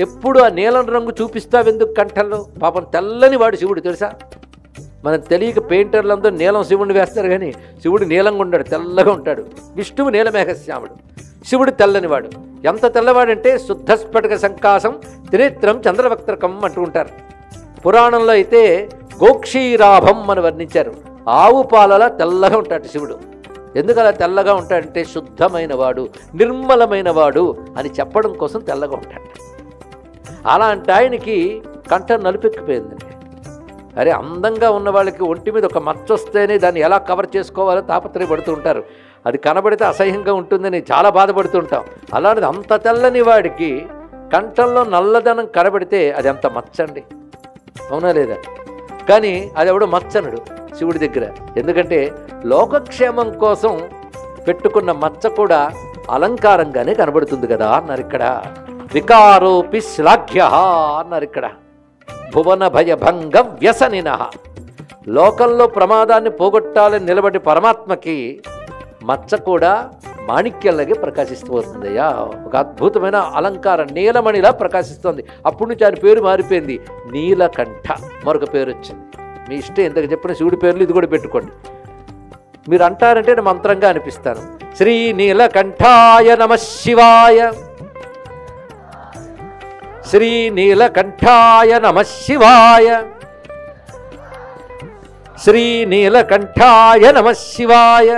ఎప్పుడు ఆ నీలం రంగు చూపిస్తావెందుకు కంఠంలో? పాపం తెల్లని వాడు శివుడు తెలుసా? మనం తెలియక పెయింటర్లందరూ నీలం శివుడిని వేస్తారు, కానీ శివుడు నీలంగా ఉంటాడు, తెల్లగా ఉంటాడు. విష్ణువు నీలమేఘశ్యాముడు, శివుడు తెల్లనివాడు. ఎంత తెల్లవాడంటే శుద్ధస్ఫటిక సంకాసం త్రినేత్రం చంద్రవక్త్రకం అంటూ ఉంటారు. పురాణంలో అయితే గోక్షీరాభం అని వర్ణించారు. ఆవు పాలలా తెల్లగా ఉంటాడు శివుడు. ఎందుకు అలా తెల్లగా ఉంటాడంటే శుద్ధమైన వాడు, నిర్మలమైన వాడు అని చెప్పడం కోసం తెల్లగా ఉంటాడు. అలాంటి ఆయనకి కంఠం నలుపెక్కిపోయిందండి. అరే, అందంగా ఉన్న వాళ్ళకి ఒంటి మీద ఒక మచ్చ వస్తేనే దాన్ని ఎలా కవర్ చేసుకోవాలో తాపత్రయపడుతూ ఉంటారు. అది కనబడితే అసహ్యంగా ఉంటుందని చాలా బాధపడుతుంటాం. అలాంటిది అంత తెల్లని వాడికి కంఠంలో నల్లదనం కనబడితే అది అంత మచ్చండి, అవునా లేదా? కానీ అది ఎవడో మచ్చనుడు శివుడి దగ్గర. ఎందుకంటే లోకక్షేమం కోసం పెట్టుకున్న మచ్చ కూడా అలంకారంగానే కనబడుతుంది కదా అన్నారు ఇక్కడ. వికారోపి శ్లాఘ్య అన్నారు ఇక్కడ. భువన భయభంగ వ్యసనిన, లోకంలో ప్రమాదాన్ని పోగొట్టాలని నిలబడి పరమాత్మకి మచ్చ కూడా మాణిక్యంలాగే ప్రకాశిస్తూ వస్తుందయ్యా. ఒక అద్భుతమైన అలంకారం, నీలమణిలా ప్రకాశిస్తుంది. అప్పటి నుంచి ఆయన పేరు మారిపోయింది, నీలకంఠ. మరొక పేరు వచ్చింది. మీ ఇష్టం ఇంతకు చెప్పిన శివుడి పేర్లు ఇది కూడా పెట్టుకోండి. మీరు అంటారంటే నేను మంత్రంగా అనిపిస్తాను. శ్రీ నీలకంఠాయ నమః శివాయ, శ్రీ నీలకంఠాయ నమః శివాయ, శ్రీ నీలకంఠాయ నమః శివాయ.